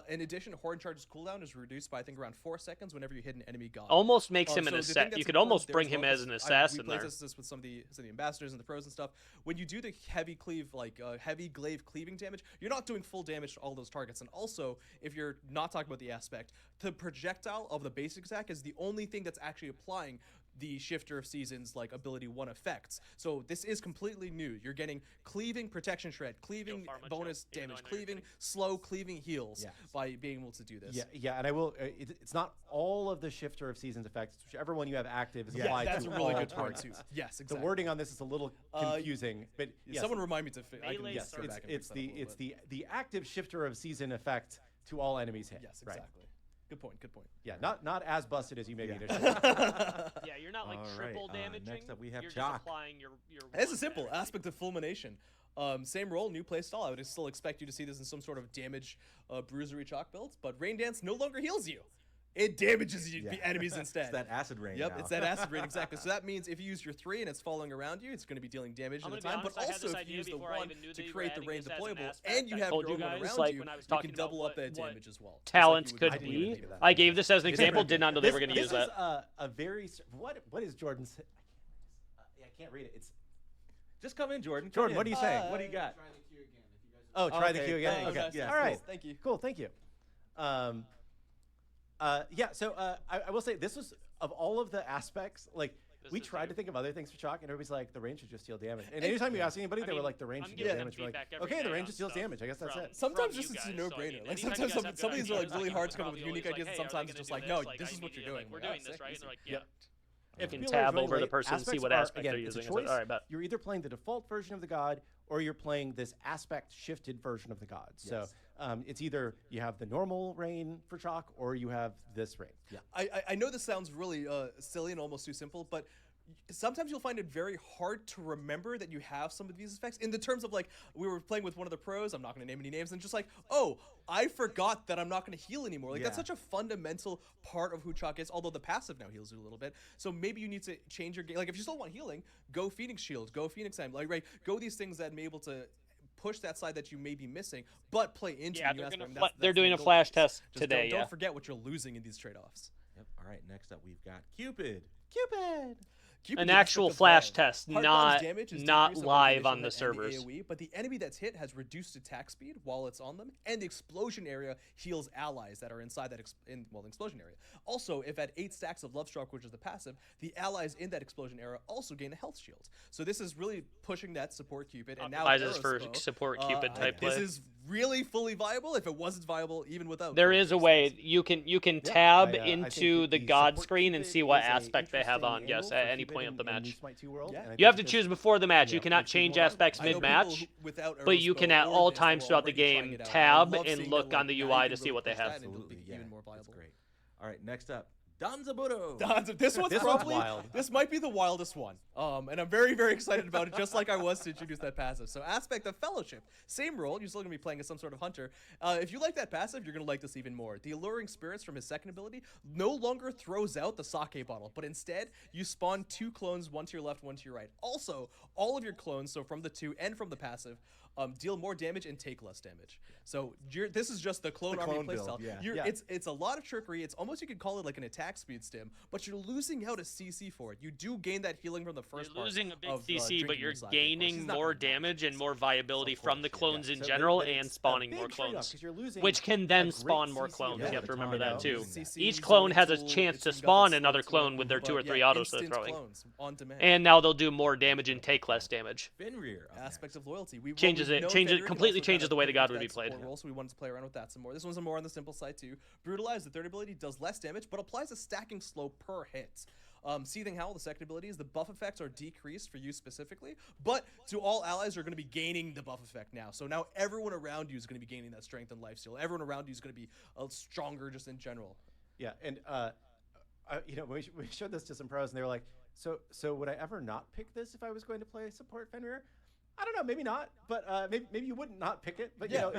In addition, Horn Charge's cooldown is reduced by I think around 4 seconds whenever you hit an enemy god. Almost makes him So an the thing assassin. that's You could important almost there bring as well, him as 'cause an we assassin played there. this with some of the ambassadors and the pros and stuff. When you do the heavy cleave, like heavy glaive cleaving damage, you're not doing full damage to all those targets. And also, if you're not talking about the aspect, the projectile of the basic attack is the only thing that's actually applying the Shifter of Seasons like ability 1 effects. So this is completely new. You're getting cleaving protection shred, cleaving far much bonus help, even though damage, I know you're cleaving kidding. slow, cleaving heals Yes. by being able to do this. Yeah, and I will. It's not all of the Shifter of Seasons effects. Whichever one you have active is Yeah, applied that's to a really all good point targets. too. Yes, The exactly. wording on this is a little confusing, but yes, Someone remind me to. I can Melee go starts- back and it's fix that up a the little it's bit. the active Shifter of Season effect to all enemies hit. Yes, right. exactly. Good point. Good point. Yeah, not as busted as you maybe Yeah. initially. Yeah, you're not like All triple right, damaging. next up we have you're Jock. just applying your This one is simple. damage. Aspect of Fulmination. Same role, new playstyle. I would still expect you to see this in some sort of damage bruisery chalk build, but Rain Dance no longer heals you. It damages you, Yeah. the enemies instead. It's that acid rain. Yep, now. it's that acid rain, exactly. So that means if you use your 3 and it's following around you, it's going to be dealing damage I'm at a gonna be time. But honest, I had also, this if idea you use the before I 1 even knew to that you were create the adding rain this as an deployable, aspect, and you I have told your you own one guys, around like, you, when I was you talking can about double up that what damage as well. just like Talents you would could with I any didn't be. other do that. I gave this as an It's example. very Did not know they were going to use This that. is a very what is Jordan's? I can't read it. It's Just come in, Jordan. Come Jordan. in. What are you saying? What do you got? Oh, try the Okay, queue again. thanks. Okay, nice. Yeah, all right. Cool. Thank you. Cool, thank you. Yeah, so I will say this was of all of the aspects, like This we is tried you. to think of other things for chalk, and everybody's like, the range should just deal damage. And anytime you ask anybody, I they were mean, like, the range I'm should giving deal them damage. We're like, feedback every okay, day the range on just deals stuff damage. I guess that's from- it. Sometimes from just you it's a guys, so I no-brainer. mean, Like anytime sometimes you guys have some of these are like good really ideas, hard to come I'll up with be unique always ideas. like, hey, are we Sometimes gonna it's just do like, this? no, Like, this I is what you're immediately, doing. like, we're Yeah, doing this, sick, right? And easy. they're like, Yeah. yeah. You can people are tab joining over the late, person and see aspects what are, aspect again, they're it's a using. choice. All right, bet. You're either playing the default version of the god, or you're playing this aspect shifted version of the god. So it's either you have the normal rain for chalk, or you have this rain. Yeah. I know this sounds really silly and almost too simple, but sometimes you'll find it very hard to remember that you have some of these effects in the terms of, like, we were playing with one of the pros, I'm not going to name any names, and just like, oh, I forgot that I'm not going to heal anymore. Like, that's such a fundamental part of who chalk is, although the passive now heals you a little bit. So maybe you need to change your game. Like, if you still want healing, go Phoenix Shield, go Phoenix Time, like, right, go these things that may be able to push that side that you may be missing, but play into the new aspect. They're doing the a goal flash piece. test Just today. Don't forget what you're losing in these trade-offs. Yep. All right. Next up, we've got Cupid. Cupid. An actual flash test, not decreased live on initial the hit servers. and the AoE, but the enemy that's hit has reduced attack speed while it's on them, and the explosion area heals allies that are inside that the explosion area. Also, if at 8 stacks of Love Struck, which is the passive, the allies in that explosion area also gain a health shield. So this is really pushing that support Cupid, and now Optimizes for Arrows Bow, support Cupid type This play. is really fully viable. If it wasn't viable, even without, There is a way you can tab I think into the the god support screen and Cupid see what is a aspect they have on. interesting Yes, angle at for any Cupid point of the in the new match. Smite 2 world, Yeah. and I You think have to because- choose before the match. yeah, You cannot we've seen change more- aspects I know people mid-match, without but you Arrows can Bow at or all Advanced times Bow throughout the already trying game it out. I tab love and seeing look that, on the now you UI can to see go what they push have. that and it'll be Absolutely. Yeah. even more That's viable. great. All right. Next up, Danzabudo. This one's This probably one's wild. this might be the wildest one, and I'm very, very excited about it, just like I was to introduce that passive. So aspect of Fellowship, same role, you're still gonna be playing as some sort of hunter. If you like that passive, you're gonna like this even more. The alluring spirits from his second ability no longer throws out the sake bottle, but instead you spawn 2 clones, one to your left, one to your right. Also, all of your clones, so from the 2 and from the passive, deal more damage and take less damage. So this is just the clone army clone playstyle. build, yeah. It's a lot of trickery. It's almost, you could call it like an attack speed stim, but you're losing out a CC for it. You do gain that healing from the first You're part losing a big of, CC, but drinking you're your sake. Of course, he's gaining not more gonna match damage it. and more viability from the clones in So general but and it's a spawning big more trade-off, clones, 'cause you're losing which a can then great spawn more CC clones. over You have to time, remember that too. CC, Each clone has a zoning chance tool, to it's even got spawn that another slow to clone it, with their 2 but or 3 yeah, autos they're instant throwing. clones on demand. And now they'll do more damage and take less damage. Fenrir. up Aspect next. of loyalty. We've Changes known it- Fenrir can completely also changes kind the of way the put god into would be that played. support role, so we wanted to play around with that some more. This one's more on the simple side too. Brutalize, the third ability, does less damage, but applies a stacking slow per hit. Seething Howl, the second ability, is the buff effects are decreased for you specifically, but to all allies are going to be gaining the buff effect now. So now everyone around you is going to be gaining that strength and lifesteal. Everyone around you is going to be stronger just in general. Yeah, and we showed this to some pros, and they were like, "So would I ever not pick this if I was going to play support Fenrir?" I don't know, maybe not, but maybe you wouldn't not pick it. But you know,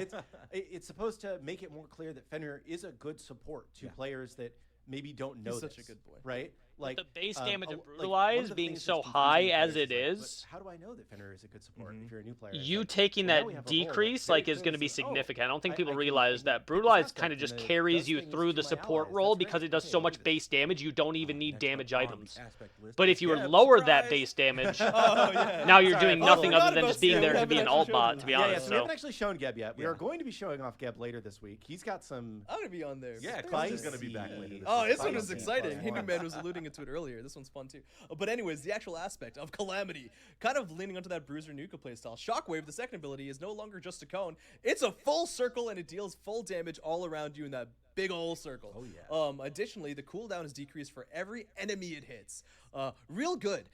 it's supposed to make it more clear that Fenrir is a good support to players that maybe don't know. He's such this, a good boy. right? Like the base damage of one Brutalize the being things so that's high confusing as me it like, is, but how do I know that Fenrir is a good support if you're a new player? It's you like, taking well, now that we have a role that decrease very like is clearly going to be says, oh, significant. I don't think people I realize can that hit this Brutalize aspect kind of and just it carries does you things through to the my support allies. role That's because great. it does Okay, so I'll much do this. base damage you don't even need Next damage up on the items. aspect list But is if you Geb. lowered that Surprise! base damage, Oh, yeah. now you're Sorry, doing I nothing forgot other than about just being Geb. there We to be an haven't alt actually bot, shown to be him. Yeah, honest. so we So haven't actually shown Geb yet. We Yeah. are going to be showing off Geb later this week. He's got some. I'm going to be on there. Yeah, Thursday. Klaus is going to be back later. Oh, this one Spicy was exciting. plus Hindu Man was alluding to it earlier. This one's fun too. But anyways, the actual aspect of Calamity, kind of leaning onto that Bruiser Nuka playstyle. Shockwave, the second ability, is no longer just a cone. It's a full circle and it deals full damage all around you in that big old circle. Oh, yeah. Additionally, the cooldown is decreased for every enemy it hits. Real good.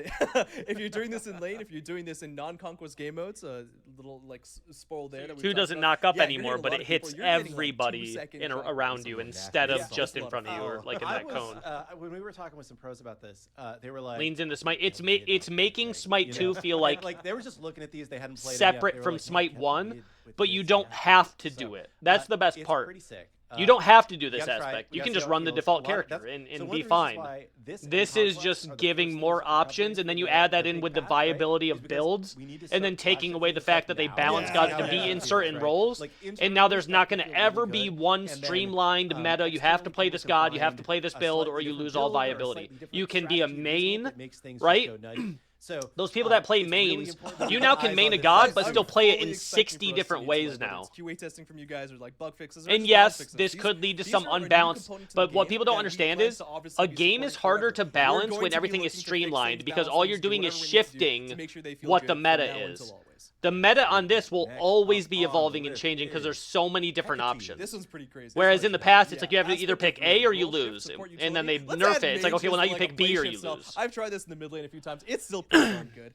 If you're doing this in lane, if you're doing this in non-conquest game modes, little like spoil there. That we 2 talked doesn't about. knock up Yeah, you're anymore, hitting a but lot it of people. hits You're getting, like, everybody 2-second in shock around waves. you That's instead Yeah, of just that's a in lot front of you or like in I that was, cone. When we were talking with some pros about this, they were like, Leans into Smite. It's making Smite you 2 know, feel and, like they were just looking at these. They hadn't played them yet. They separate were from like, Smite "Man, 1, with but you this, don't yeah." have to So, do it. That's the best it's part. Pretty sick. You don't have to do you this gotta try it. aspect. You gotta can see just how it run the feels. default A lot of- character that's- and so one be of the reasons fine. why this and This is Conquest just are the giving first more things that happen options, and then for you the- add that the in big with the bats, right? viability Is of because builds, we need to and start then taking away the constantly fact that they now. balance Yeah, gods yeah, to yeah, be yeah, in yeah, certain right. roles, Like, and internally, now there's not things going to are ever really be good, one and then, streamlined meta. You have to externally, play people this can god, you have to find play this a build, slightly or you different lose all build or a viability. slightly different You can be a strategy main, that makes things right? just go nutty. So Those people that play it's really mains, important you to now keep can eyes main on a this. god, I'm but still play it fully in expecting 60 for us to different need to, ways like, whether now. it's QA testing from you guys or like bug fixes. Or And just yes, fixes. this These- could lead to these some are a new unbalance, component to but the what game people don't that we understand plan is to obviously a be game is supporting harder forever. to We're balance going when to be everything is looking to fix streamlined things, because balance all things, you're do doing whatever is we need to do shifting to make sure they feel what good the from meta now is. until always. The meta on this will Next always up be on the evolving and list changing because is there's so many different Hecate. options. This one's pretty crazy. Whereas This in the one's- past, it's like you have to Aspect either of pick Rage, A or you role shift, lose, support and then they utility. Let's nerf add it. It's like, okay, well, now mages you to, like, pick a B or play you shift style. lose. I've tried this in the mid lane a few times. It's still pretty darn good.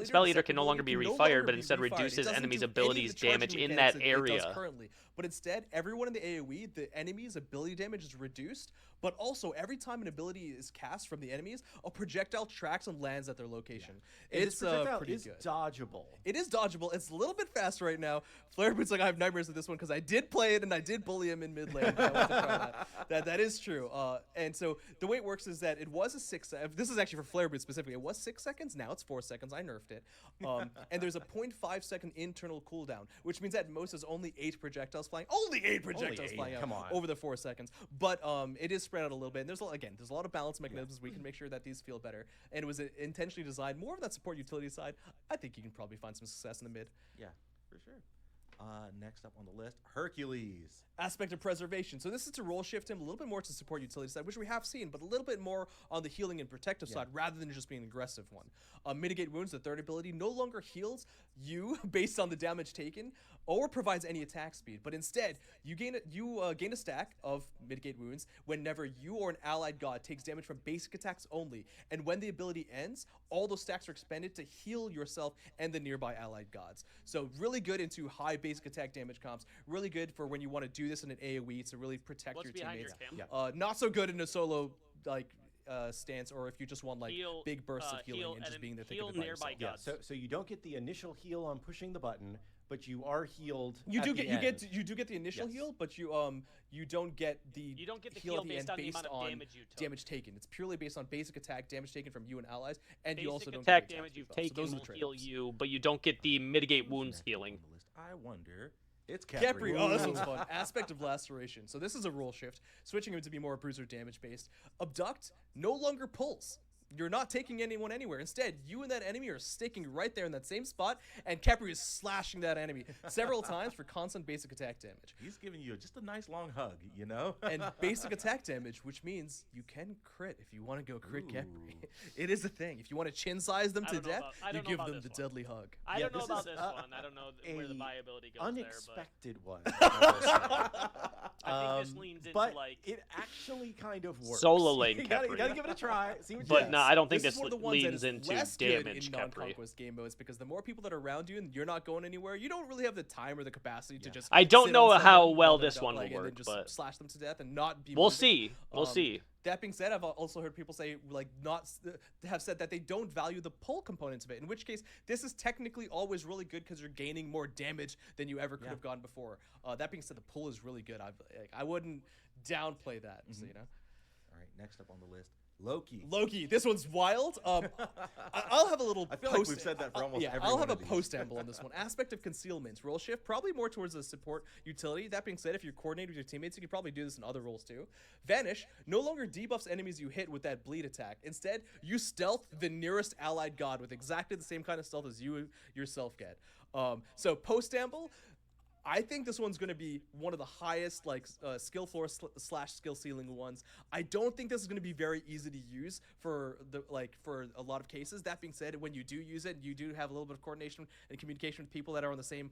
Spell Eater can no longer be refired, but be instead refired. It reduces doesn't enemies' do any of abilities the charging damage in mechanics that it does area. currently. But instead, everyone in the AoE, the enemy's ability damage is reduced, but also every time an ability is cast from the enemies, a projectile tracks and lands at their location. And It's this projectile pretty is good. dodgeable. It is dodgeable. It's a little bit faster right now. Flare Boots, like, I have nightmares of this one because I did play it and I did bully him in mid lane. That is true. And so the way it works is that it was a 6. This is actually for Flare Boots specifically. It was 6 seconds. Now it's 4 seconds. I nerfed it. And there's a 0.5 second internal cooldown, which means at most there's only 8 projectiles flying. Only 8 projectiles eight, flying out come on. over the 4 seconds. But it is spread out a little bit. And there's a lot of balance mechanisms we can make sure that these feel better. And it was intentionally designed more of that support utility side. I think you can probably find some success in the mid. Yeah, for sure. Next up on the list, Hercules. Aspect of preservation. So this is to role shift him a little bit more to support utility side, which we have seen, but a little bit more on the healing and protective side rather than just being an aggressive one. Mitigate wounds, the third ability, no longer heals you based on the damage taken or provides any attack speed, but instead you gain a stack of mitigate wounds whenever you or an allied god takes damage from basic attacks only, and when the ability ends, all those stacks are expended to heal yourself and the nearby allied gods. So really good into high basic attack damage comps, really good for when you want to do this in an AoE to really protect What's your behind teammates. your cam? Not so good in a solo stance, or if you just want like Heal, big bursts of healing heal and just being there heal thinking about nearby yourself. gods. So you don't get the initial heal on pushing the button, but you are healed. You at do the get end. you do get the initial Yes. heal, but you don't get the heal at the based end on the based amount of on damage you took. damage taken. It's purely based on basic attack damage taken from you and allies, and you also Basic don't attack get the damage attacks you've yourself. So taken those are will the heal trade-offs. you, but you don't get the mitigate wounds Next up healing. on the list, I wonder. It's Capri. Capri. Oh, this one's fun. Aspect of laceration. So this is a role shift, switching him to be more bruiser damage based. Abduct no longer pulls. You're not taking anyone anywhere. Instead, you and that enemy are sticking right there in that same spot, and Capri is slashing that enemy several times for constant basic attack damage. He's giving you just a nice long hug, you know? And basic attack damage, which means you can crit if you want to go crit Capri. Ooh. It is a thing. If you want to chin size them I to don't know death, about- I you don't know give about them the this one. deadly hug. I Yeah, don't know this about is, this one. I don't know where the a viability goes Unexpected one. there, but I think this leans into but like. it actually kind of works. Solo lane you gotta Capri. give it a try. See what But you no, get. I don't think This this is one of the ones that leans is into less good damage in Capri. non-conquest game modes, because the more people that are around you and you're not going anywhere, you don't really have the time or the capacity to just. I don't sit know on how someone well while they're this one will and then work, just but slash them to death and not be. We'll moving. see. We'll see. That being said, I've also heard people say have said that they don't value the pull components of it. In which case, this is technically always really good because you're gaining more damage than you ever could have gotten before. That being said, the pull is really good. I wouldn't downplay that. So, you know. All right, next up on the list, Loki. Loki, this one's wild. I'll have a little. I feel like we've said that for almost every I'll one have a of these. post-amble on this one. Aspect of concealment, role shift, probably more towards the support utility. That being said, if you're coordinated with your teammates, you can probably do this in other roles too. Vanish no longer debuffs enemies you hit with that bleed attack. Instead, you stealth the nearest allied god with exactly the same kind of stealth as you yourself get. So post-amble, I think this one's going to be one of the highest skill floor slash skill ceiling ones. I don't think this is going to be very easy to use for a lot of cases. That being said, when you do use it, you do have a little bit of coordination and communication with people that are on the same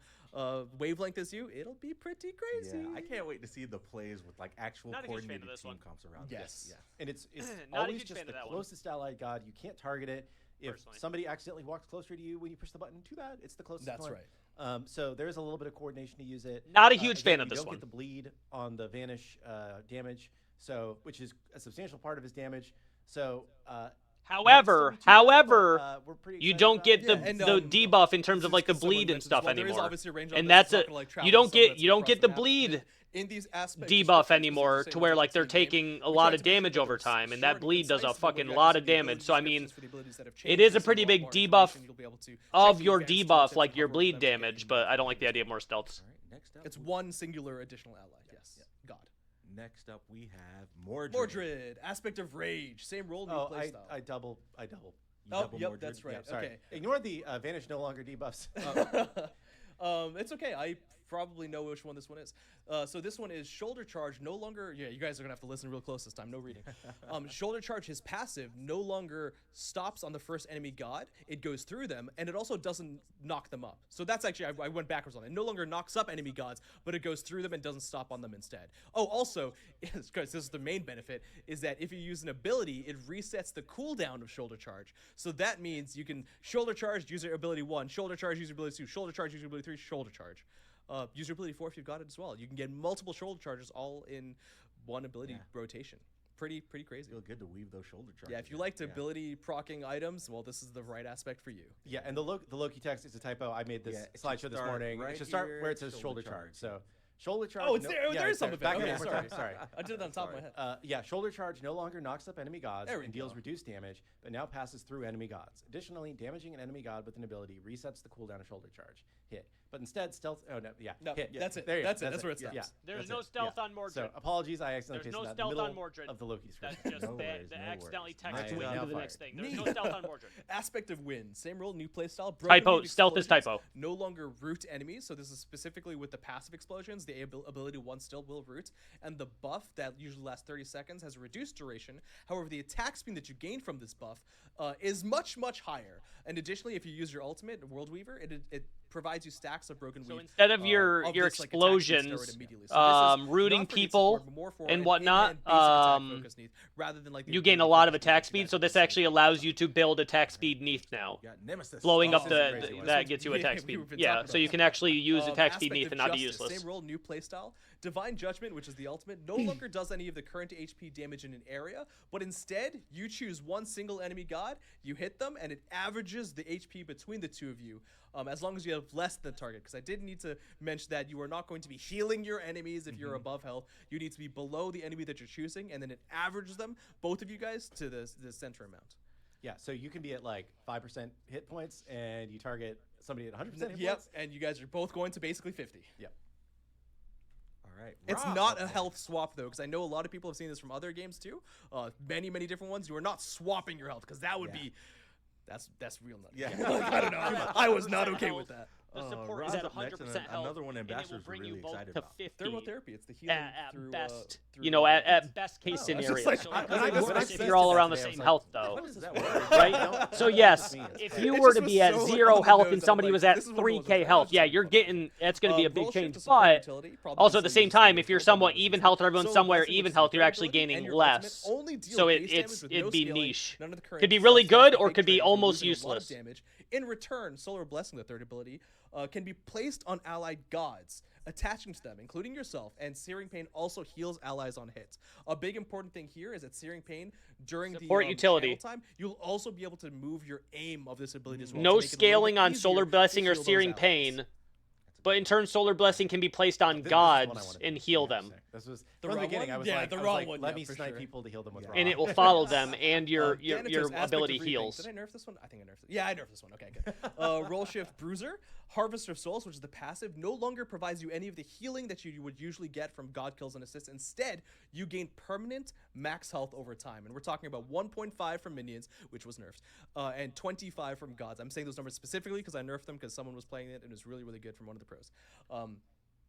wavelength as you. It'll be pretty crazy. Yeah, I can't wait to see the plays with like actual Not a huge fan coordinated of this team one. comps around. Yes. Yeah. And it's Not a always huge just fan the of that one. closest allied god. You can't target it. If Personally. somebody accidentally walks closer to you when you push the button, too bad. It's the closest That's one. right. So there's a little bit of coordination to use it. Not a huge fan Again, of this you don't one. get the bleed on the vanish damage, so which is a substantial part of his damage. So However, we're pretty you excited don't about get it. the Yeah, and, debuff in terms of like the someone bleed and mentioned stuff as well, there is anymore. obviously a range on And this. that's It's not a gonna, like, you travel don't someone get that's you don't across get the map. bleed In these aspects, debuff anymore to where like they're taking a lot of damage over time, and that bleed does a fucking lot of damage. So I mean, it is a pretty big debuff of your debuff, like your bleed damage, but I don't like the idea of more stealths. All right, next up. It's one singular additional ally. Yes. God. Next up, we have Mordred. Mordred, aspect of rage, same role, new Oh, playstyle. I double. You Oh, double yep, Mordred? that's right. Sorry. Okay. Ignore the vanish no longer debuffs. It's okay. I probably know which one this one is. So this one is Shoulder Charge. No longer, yeah, you guys are gonna have to listen real close this time. No reading. Shoulder Charge, his passive, no longer stops on the first enemy god. It goes through them, and it also doesn't knock them up. So that's actually, I went backwards on it. It no longer knocks up enemy gods, but it goes through them and doesn't stop on them instead. Oh, also, because this is the main benefit, is that if you use an ability, it resets the cooldown of Shoulder Charge. So that means you can Shoulder Charge, use your ability 1, Shoulder Charge, use your ability 2, Shoulder Charge, use your ability 3, Shoulder Charge. Use your ability 4 if you've got it as well. You can get multiple shoulder charges all in one ability rotation. Pretty crazy. Feel good to weave those shoulder charges. Yeah, if you liked ability proccing items, well, this is the right aspect for you. Yeah, and the Loki text is a typo. I made this slideshow this morning. Right it should start here, where it says shoulder charge. So shoulder charge. Oh, it's there. There is some of it. Back Okay, up one more time. Sorry. I did it on top of my head. Yeah, shoulder charge no longer knocks up enemy gods There we and deals go. reduced damage, but now passes through enemy gods. Additionally, damaging an enemy god with an ability resets the cooldown of shoulder charge. Hit. But instead, stealth. Oh, no. Yeah. No, hit. that's it. There you That's go. it. That's where it stops. Yeah. There's that's no it. stealth Yeah. on Mordred. So apologies, I accidentally There's pasted no that in the stealth middle on Mordred. of the Loki description. That's just No worries, the no accidentally worries. text Nice. me Now into the fired. next thing. There's no stealth on Mordred. Aspect of Wind. Same rule, new playstyle. Typo. Stealth is typo. No longer root enemies. So this is specifically with the passive explosions. The ability 1 still will root. And the buff that usually lasts 30 seconds has a reduced duration. However, the attack speed that you gain from this buff is much higher. And additionally, if you use your ultimate, World Weaver, it provides you stacks of broken So weave. instead of your this, like, attack speed explosions, steroid immediately. So this is rooting not for needs people support, but more for and an whatnot, in-hand basic attack focus needs, rather than like the you gain a ability lot of to attack you speed. guys So can this see. actually allows you to build attack speed Neath now. You got Nemesis. Blowing up this is a the crazy one. that gets you Yeah, attack we've speed. been Yeah, talking so about you can this. actually use attack speed Aspect Neath of and not be Justice, useless. Same role, new playstyle. Divine Judgment, which is the ultimate, no longer does any of the current HP damage in an area, but instead you choose one single enemy god, you hit them, and it averages the HP between the two of you, as long as you have less than the target. Because I did need to mention that you are not going to be healing your enemies if you're above health. You need to be below the enemy that you're choosing, and then it averages them, both of you guys, to the center amount. Yeah, so you can be at like 5% hit points, and you target somebody at 100% hit Yep, points. and you guys are both going to basically 50. Yep. All right. It's Rob, not up a next. health swap though, because I know a lot of people have seen this from other games too. Many different ones. You are not swapping your health, because that would be, that's real nut. Yeah. Like, I don't know. I was not okay with that. The support Rob's is at up next, 100% and health. another one and it will ambassadors were bring you really both excited to about. 50. Thermotherapy. It's the healing At through, best, through you know, at best case Oh, scenario. it's like- So I- it when I doesn't was work listening if to you're all that around the today, I was same like, health, though. What does that work? Right? So yes, if you It were just to was be at so, like, 0 on the health nose, and I'm somebody like, was at this is what it was. 3k I health, was yeah, just you're like, getting, that's going to be a big roll shift change. to support But utility, probably also at the easily same used time, to if you're control somewhat bonuses. even health or everyone's Solar somewhere Blessing, which even is health, the you're third actually ability, gaining and your less. ultimate only deal So base damage with it'd no be scaling, niche. none of the current Could be really self-stats, good or big could be trade, almost losing a lot of useless. damage. In return, Solar Blessing, the third ability, can be placed on allied gods, attaching to them, including yourself, and Searing Pain also heals allies on hits. A big important thing here is that Searing Pain, during Support the utility. channel time, you'll also be able to move your aim of this ability as well. No to make it a little scaling bit on easier Solar to Blessing or heal those Searing allies. Pain. But in turn, Solar Blessing can be placed on This is the one I gods wanted. and heal Yeah, them. sick. This was The from the wrong beginning. one? I was Yeah, like, the I was wrong like, one, let yeah, me for snipe sure. people to heal them with Yeah. Ra. And it will follow them and your Thanatos, aspect ability of reaping. heals. Did I nerf this one? I think I nerfed it. Yeah, I nerfed this one. Okay, good. Roll Shift Bruiser. Harvester of Souls, which is the passive, no longer provides you any of the healing that you would usually get from God Kills and Assists. Instead, you gain permanent max health over time. And we're talking about 1.5 from minions, which was nerfed, and 25 from gods. I'm saying those numbers specifically because I nerfed them because someone was playing it and it was really good from one of the pros.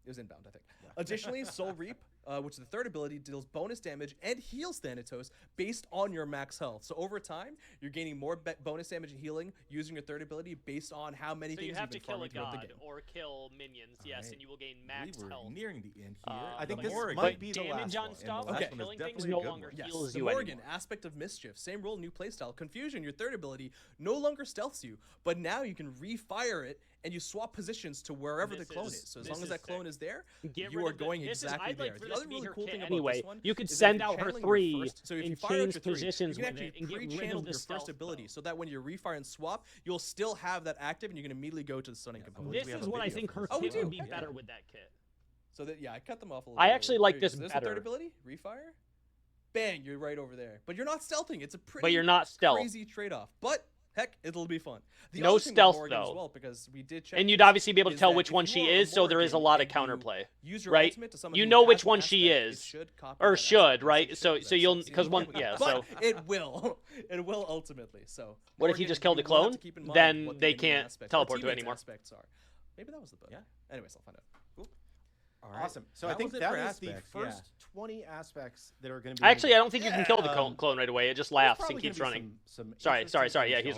It was inbound, I think. Additionally, Soul Reap, which is the third ability, deals bonus damage and heals Thanatos based on your max health. So over time, you're gaining more bonus damage and healing using your third ability based on how many So things you have to you've been kill a farming throughout the god game. or kill minions, yes, Alright. and you will gain max We were health. nearing the end here. I think The this Morrigan. might be the damage last on one. stuff, Okay. killing Definitely things a no good longer one. Yes, heals the you Morrigan, anymore. aspect of mischief, same role, new playstyle. Confusion, your third ability, no longer stealths you, but now you can refire it and you swap positions to wherever the This clone is- is. So as this long as is that clone sick. is there, Get you rid are of the- going this is- exactly I'd like there. for The this other to be really her cool kit thing anyway. about this one You could is that send if you're out her channeling your 3 first- so if you and fire out change your 3, positions you can with actually it and get rid pre-channel of the your stealth first ability, though. so that when you refire and swap, you'll still have that active and you can immediately go to the stunning component. This we have is a what I video think for her this. Oh, we kit would do? be Okay. better with that kit. So that, yeah, I cut them off a little I bit actually earlier. like There you this go. So there's the third better. ability, refire. Bang, you're right over there. But you're not stealthing. It's a pretty But you're not stealth. crazy trade-off. But heck, it'll be fun. The No other thing with stealth, Morrigan as though. well, because we did check And you'd this, obviously be able to is tell that which if one you she are a is, so there is a Morrigan lot of and you counterplay. use your right? ultimate to summon You the know which passive one she aspect, it is. should copy Or that should, aspect. right? It So should, so you'll that's because one easy. yeah, But so it will. It will ultimately. So what if you Morrigan, just killed a you will have clone? to keep in mind Then what the they enemy can't aspects or teleport to it teammates anymore. aspects are. Maybe that was the bug. Yeah. Anyways, I'll find out. Cool. All right. Awesome. So That I think was it that for is aspects, the first 20 aspects that are going to be. Actually, I don't think you can kill the clone right away. It just There's laughs probably and keeps gonna be running. some Sorry. interesting Yeah, things he's going right.